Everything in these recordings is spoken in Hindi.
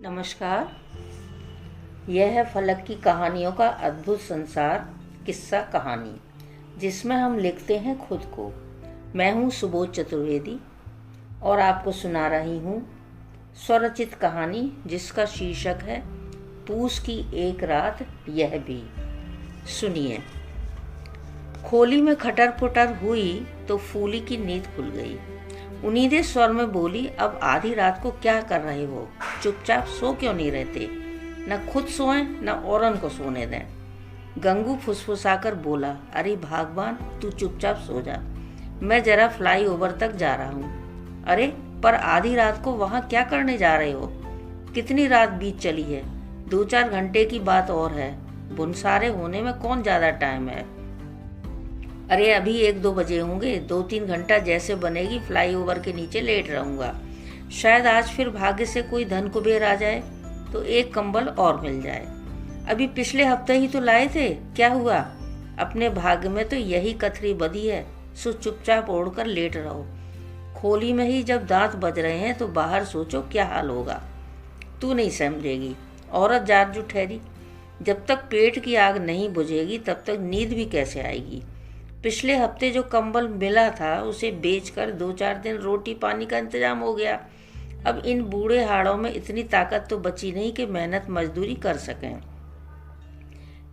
नमस्कार। यह है फलक की कहानियों का अद्भुत संसार, किस्सा कहानी, जिसमें हम लिखते हैं खुद को। मैं हूँ सुबोध चतुर्वेदी और आपको सुना रही हूँ स्वरचित कहानी जिसका शीर्षक है पूस की एक रात यह भी। सुनिए। खोली में खटर पुटर हुई तो फूली की नींद खुल गई। उन्नीदे स्वर में बोली, अब आधी रात को क्या कर रहे हो? चुपचाप सो क्यों नहीं रहते? न खुद सोएं न औरन को सोने दें। गंगू फुसफुसाकर बोला, अरे भगवान, तू चुपचाप सो जा, मैं जरा फ्लाई ओवर तक जा रहा हूँ। अरे पर आधी रात को वहाँ क्या करने जा रहे हो? कितनी रात बीत चली है, 2-4 घंटे की बात और है। बुनसारे होने में कौन ज्यादा टाइम है? अरे अभी 1-2 बजे होंगे, 2-3 घंटा जैसे बनेगी फ्लाईओवर के नीचे लेट रहूंगा। शायद आज फिर भाग्य से कोई धन कुबेर आ जाए तो एक कंबल और मिल जाए। अभी पिछले हफ्ते ही तो लाए थे, क्या हुआ? अपने भाग्य में तो यही कथरी बदी है, सो चुपचाप ओढ़कर लेट रहो। खोली में ही जब दांत बज रहे हैं तो बाहर सोचो क्या हाल होगा। तू नहीं समझेगी, औरत जारजू ठहरी। जब तक पेट की आग नहीं बुझेगी तब तक नींद भी कैसे आएगी? पिछले हफ्ते जो कंबल मिला था उसे बेचकर 2-4 दिन रोटी पानी का इंतजाम हो गया। अब इन बूढ़े हाड़ों में इतनी ताकत तो बची नहीं कि मेहनत मजदूरी कर सकें।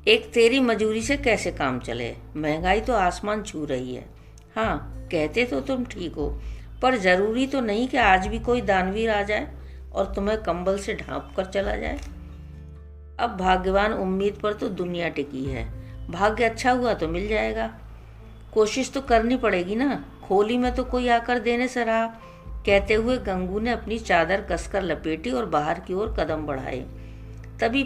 एक तेरी मजूरी से कैसे काम चले? महंगाई तो आसमान छू रही है। हाँ, कहते तो तुम ठीक हो, पर जरूरी तो नहीं कि आज भी कोई दानवीर आ जाए और तुम्हें कंबल से ढांप कर चला जाए। अब भाग्यवान उम्मीद पर तो दुनिया टिकी है। भाग्य अच्छा हुआ तो मिल जाएगा। कोशिश तो करनी पड़ेगी ना। खोली में तो कोई आकर देने से रहा। कहते हुए गंगू ने अपनी चादर कसकर लपेटी और बाहर की ओर कदम बढ़ाए। तभी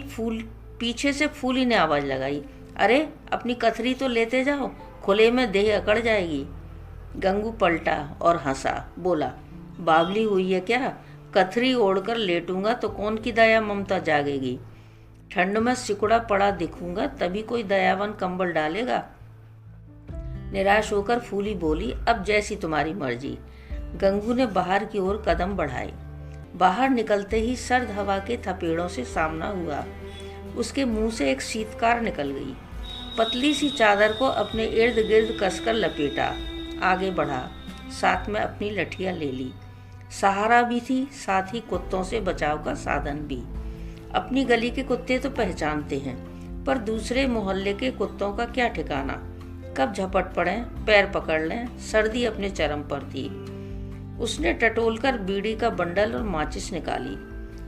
पीछे से फूली ने आवाज लगाई, अरे अपनी कथरी तो लेते जाओ, खुले में देह अकड़ जाएगी। गंगू पलटा और हंसा, बोला, बावली हुई है क्या? कथरी ओढ़कर लेटूंगा तो कौन की दया ममता जागेगी? ठंड में सिकुड़ा पड़ा दिखूंगा तभी कोई दयावान कंबल डालेगा। निराश होकर फूली बोली, अब जैसी तुम्हारी मर्जी। गंगू ने बाहर की ओर कदम बढ़ाए। बाहर निकलते ही सर्द हवा के थपेड़ों से सामना हुआ। उसके मुंह से एक शीतकार निकल गई। पतली सी चादर को अपने इर्द गिर्द कसकर लपेटा, आगे बढ़ा, साथ में अपनी लठिया ले ली। सहारा भी थी, साथ ही कुत्तों से बचाव का साधन भी। अपनी गली के कुत्ते तो पहचानते हैं, पर दूसरे मोहल्ले के कुत्तों का क्या ठिकाना? कब झपट पड़े, पैर पकड़ लें। सर्दी अपने चरम पर थी। उसने टटोलकर बीड़ी का बंडल और माचिस निकाली।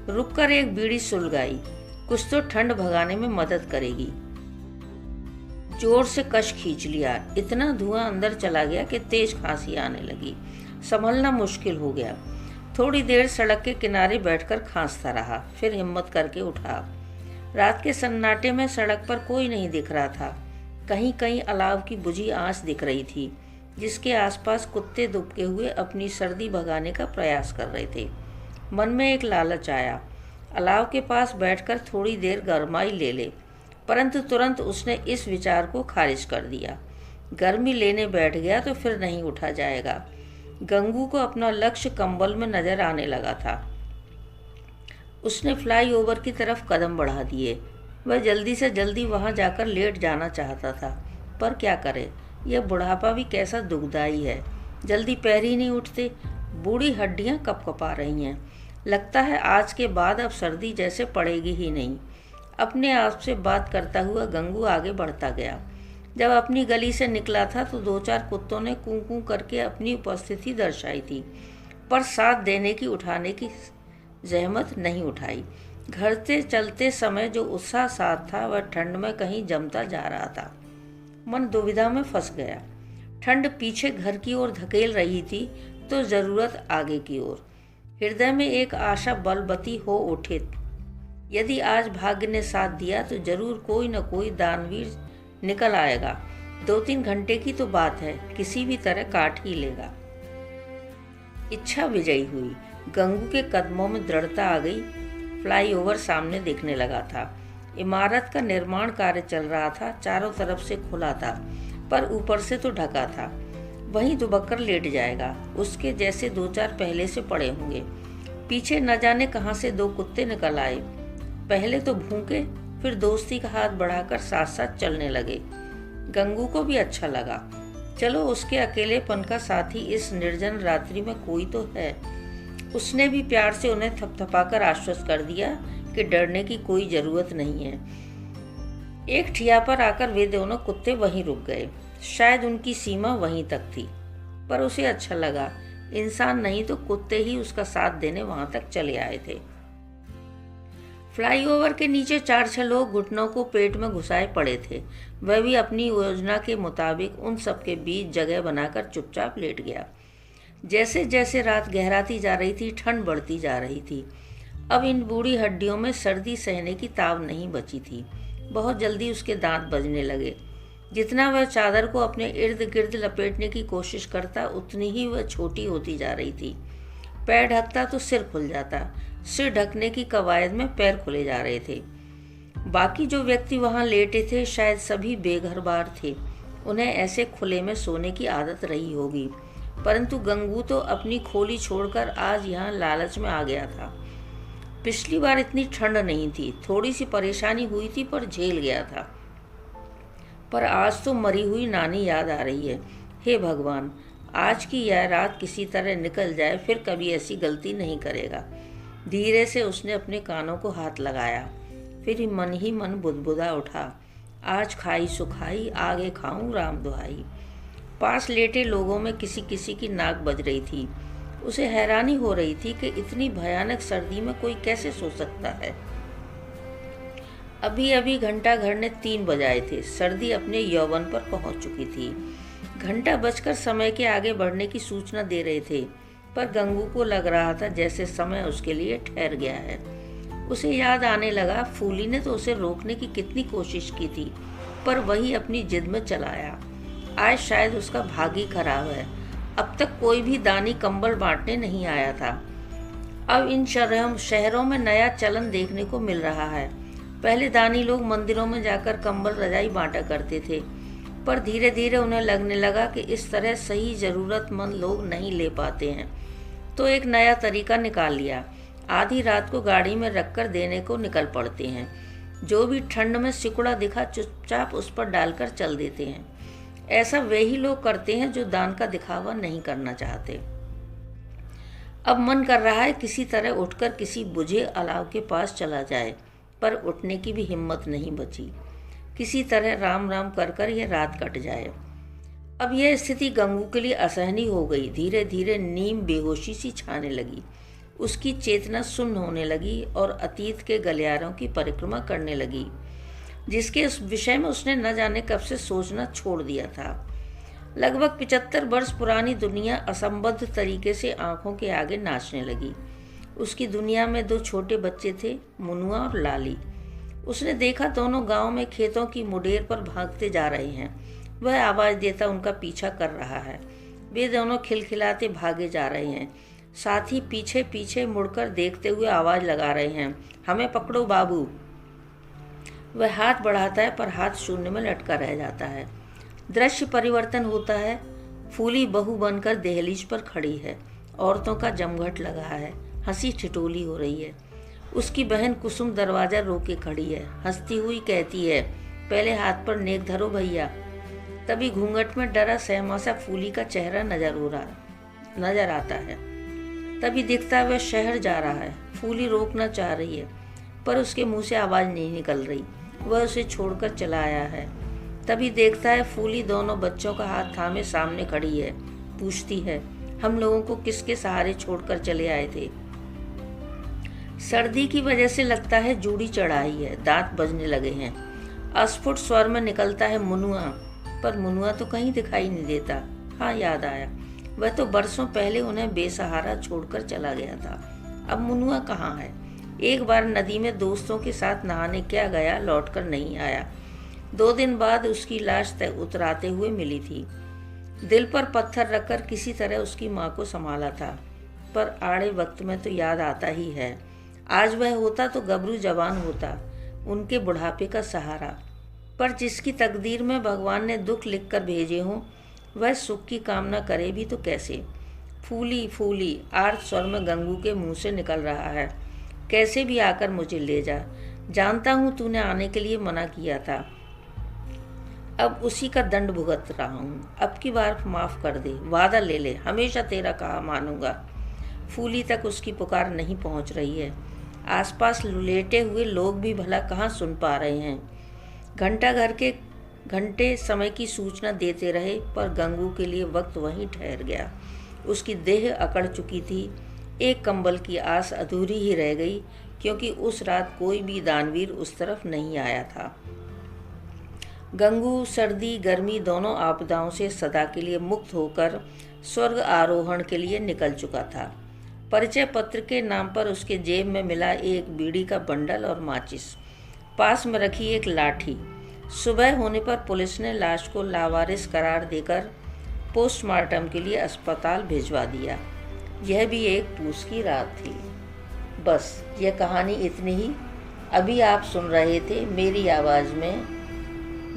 रुककर एक बीड़ी सुलगाई, कुछ तो ठंड भगाने में मदद करेगी। जोर से कश खींच लिया। इतना धुआं अंदर चला गया कि तेज खांसी आने लगी। संभलना मुश्किल हो गया। थोड़ी देर सड़क के किनारे बैठकर खांसता रहा, फिर हिम्मत करके उठा। रात के सन्नाटे में सड़क पर कोई नहीं दिख रहा था। कहीं कहीं अलाव की बुझी आंच दिख रही थी, जिसके आसपास कुत्ते दुबके हुए अपनी सर्दी भगाने का प्रयास कर रहे थे। मन में एक लालच आया, अलाव के पास बैठकर थोड़ी देर गरमाई ले ले, परंतु तुरंत उसने इस विचार को खारिज कर दिया। गर्मी लेने बैठ गया तो फिर नहीं उठा जाएगा। गंगू को अपना लक्ष्य कंबल में नजर आने लगा था। उसने फ्लाई ओवर की तरफ कदम बढ़ा दिए। वह जल्दी से जल्दी वहां जाकर लेट जाना चाहता था, पर क्या करे, यह बुढ़ापा भी कैसा दुखदाई है। जल्दी पैर ही नहीं उठते, बूढ़ी हड्डियां कपकपा रही हैं। लगता है आज के बाद अब सर्दी जैसे पड़ेगी ही नहीं। अपने आप से बात करता हुआ गंगू आगे बढ़ता गया। जब अपनी गली से निकला था तो 2-4 कुत्तों ने कूं कूं करके अपनी उपस्थिति दर्शाई थी, पर साथ देने की उठाने की जहमत नहीं उठाई। घर से चलते समय जो उत्साह साथ था वह ठंड में कहीं जमता जा रहा था। मन दुविधा में फंस गया। ठंड पीछे घर की ओर धकेल रही थी तो जरूरत आगे की ओर। हृदय में एक आशा बलवती हो उठे। यदि आज भाग्य ने साथ दिया तो जरूर कोई न कोई दानवीर निकल आएगा। 2-3 घंटे की तो बात है, किसी भी तरह काट ही लेगा। इच्छा विजयी हुई। गंगू के कदमों में दृढ़ता आ गई। फ्लाईओवर सामने दिखने लगा था। इमारत का निर्माण कार्य चल रहा था। चारों तरफ से खुला था, पर ऊपर से तो ढका था। वहीं दुबक कर लेट जाएगा। उसके जैसे 2-4 पहले से पड़े होंगे। पीछे न जाने कहां से 2 कुत्ते निकल आए। पहले तो भूखे, फिर दोस्ती का हाथ बढ़ाकर साथ साथ चलने लगे। गंगू को भी अच्छा लगा, चलो उसके अकेलेपन का साथी इस निर्जन रात्रि में कोई तो है। उसने भी प्यार से उन्हें थपथपाकर आश्वस्त कर दिया कि डरने की कोई जरूरत नहीं है। एक ठिया पर आकर वे दोनों कुत्ते वहीं रुक गए। शायद उनकी सीमा वहीं तक थी, पर उसे अच्छा लगा। इंसान नहीं तो कुत्ते ही उसका साथ देने वहां तक चले आए थे। फ्लाईओवर के नीचे 4-6 लोग घुटनों को पेट में घुसाए पड़े थे। वह भी अपनी योजना के मुताबिक उन सबके बीच जगह बनाकर चुपचाप लेट गया। जैसे जैसे रात गहराती जा रही थी, ठंड बढ़ती जा रही थी। अब इन बूढ़ी हड्डियों में सर्दी सहने की ताव नहीं बची थी। बहुत जल्दी उसके दांत बजने लगे। जितना वह चादर को अपने इर्द गिर्द लपेटने की कोशिश करता, उतनी ही वह छोटी होती जा रही थी। पैर ढकता तो सिर खुल जाता। सिर ढकने की कवायद में पैर खुले जा रहे थे। बाकी जो व्यक्ति वहां लेटे थे, शायद सभी बेघर-बार थे। उन्हें ऐसे खुले में सोने की आदत रही होगी, परंतु गंगू तो अपनी खोली छोड़कर आज यहाँ लालच में आ गया था। पिछली बार इतनी ठंड नहीं थी, थोड़ी सी परेशानी हुई थी पर झेल गया था। पर आज तो मरी हुई नानी याद आ रही है। हे भगवान, आज की यह रात किसी तरह निकल जाए, फिर कभी ऐसी गलती नहीं करेगा। धीरे से उसने अपने कानों को हाथ लगाया, फिर ही मन बुदबुदा उठा, आज खाई सुखाई, आगे खाऊं राम दुहाई। पास लेटे लोगों में किसी किसी की नाक बज रही थी। उसे हैरानी हो रही थी कि इतनी भयानक सर्दी में कोई कैसे सो सकता है। अभी अभी घंटा घर ने 3 बजाए थे। सर्दी अपने यौवन पर पहुंच चुकी थी। घंटा बजकर समय के आगे बढ़ने की सूचना दे रहे थे, पर गंगू को लग रहा था जैसे समय उसके लिए ठहर गया है। उसे याद आने लगा, फूली ने तो उसे रोकने की कितनी कोशिश की थी, पर वही अपनी जिद में चला आया। आज शायद उसका भाग्य खराब है। अब तक कोई भी दानी कंबल बांटने नहीं आया था। अब इन शहरों में नया चलन देखने को मिल रहा है। पहले दानी लोग मंदिरों में जाकर कंबल रजाई बांटा करते थे, पर धीरे धीरे उन्हें लगने लगा कि इस तरह सही जरूरतमंद लोग नहीं ले पाते हैं, तो एक नया तरीका निकाल लिया। आधी रात को गाड़ी में रखकर देने को निकल पड़ते हैं। जो भी ठंड में सिकुड़ा दिखा, चुपचाप उस पर डालकर चल देते हैं। ऐसा वे ही लोग करते हैं जो दान का दिखावा नहीं करना चाहते। अब मन कर रहा है किसी तरह उठकर किसी बुझे अलाव के पास चला जाए, पर उठने की भी हिम्मत नहीं बची। किसी तरह राम राम कर कर यह रात कट जाए। अब यह स्थिति गंगू के लिए असहनीय हो गई। धीरे धीरे नीम बेहोशी सी छाने लगी। उसकी चेतना सुन्न होने लगी और अतीत के गलियारों की परिक्रमा करने लगी, जिसके उस विषय में उसने न जाने कब से सोचना छोड़ दिया था। लगभग 75 वर्ष पुरानी दुनिया असंबद्ध तरीके से आंखों के आगे नाचने लगी। उसकी दुनिया में 2 छोटे बच्चे थे, मुनुआ और लाली। उसने देखा दोनों गांव में खेतों की मुडेर पर भागते जा रहे हैं। वह आवाज देता उनका पीछा कर रहा है। वे दोनों खिलखिलाते भागे जा रहे हैं। साथ ही पीछे पीछे मुड़कर देखते हुए आवाज लगा रहे हैं, हमें पकड़ो बाबू। वह हाथ बढ़ाता है, पर हाथ शून्य में लटका रह जाता है। दृश्य परिवर्तन होता है। फूली बहू बनकर दहलीज पर खड़ी है। औरतों का जमघट लगा है। हंसी ठिठोली हो रही है। उसकी बहन कुसुम दरवाजा रोके खड़ी है। हंसती हुई कहती है, पहले हाथ पर नेक धरो भैया। तभी घूंघट में डरा सहमा सा फूली का चेहरा नजर आता है। तभी दिखता है वह शहर जा रहा है। फूली रोकना चाह रही है, पर उसके मुंह से आवाज नहीं निकल रही। वह उसे छोड़कर चला आया है। तभी देखता है फूली दोनों बच्चों का हाथ थामे सामने खड़ी है। पूछती है, हम लोगों को किसके सहारे छोड़कर चले आए थे? सर्दी की वजह से लगता है जूड़ी चढ़ाई है। दांत बजने लगे हैं। अस्फुट स्वर में निकलता है मुनुआ, पर मुनुआ तो कहीं दिखाई नहीं देता। हाँ, याद आया, वह तो बरसों पहले उन्हें बेसहारा छोड़कर चला गया था। अब मुनुआ कहाँ है? एक बार नदी में दोस्तों के साथ नहाने क्या गया, लौटकर नहीं आया। 2 दिन बाद उसकी लाश उतराते हुए मिली थी। दिल पर पत्थर रखकर किसी तरह उसकी माँ को संभाला था, पर आड़े वक्त में तो याद आता ही है। आज वह होता तो गबरू जवान होता, उनके बुढ़ापे का सहारा। पर जिसकी तकदीर में भगवान ने दुख लिखकर भेजे हों, वह सुख की कामना करे भी तो कैसे? फूली फूली आर्त स्वर में गंगू के मुंह से निकल रहा है। कैसे भी आकर मुझे ले जा। जानता हूँ तूने आने के लिए मना किया था, अब उसी का दंड भुगत रहा हूँ। अब की बार माफ़ कर दे, वादा ले ले, हमेशा तेरा कहा मानूंगा। फूली तक उसकी पुकार नहीं पहुँच रही है। आसपास लेटे हुए लोग भी भला कहाँ सुन पा रहे हैं। घंटे समय की सूचना देते रहे, पर गंगू के लिए वक्त वहीं ठहर गया। उसकी देह अकड़ चुकी थी। एक कंबल की आस अधूरी ही रह गई, क्योंकि उस रात कोई भी दानवीर उस तरफ नहीं आया था। गंगू सर्दी गर्मी दोनों आपदाओं से सदा के लिए मुक्त होकर स्वर्ग आरोहण के लिए निकल चुका था। परिचय पत्र के नाम पर उसके जेब में मिला एक बीड़ी का बंडल और माचिस, पास में रखी एक लाठी। सुबह होने पर पुलिस ने लाश को लावारिस करार देकर पोस्टमार्टम के लिए अस्पताल भिजवा दिया। यह भी एक पूस की रात थी। बस यह कहानी इतनी ही। अभी आप सुन रहे थे मेरी आवाज़ में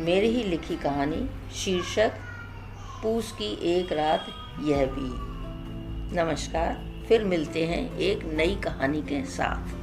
मेरी ही लिखी कहानी, शीर्षक पूस की एक रात यह भी। नमस्कार, फिर मिलते हैं एक नई कहानी के साथ।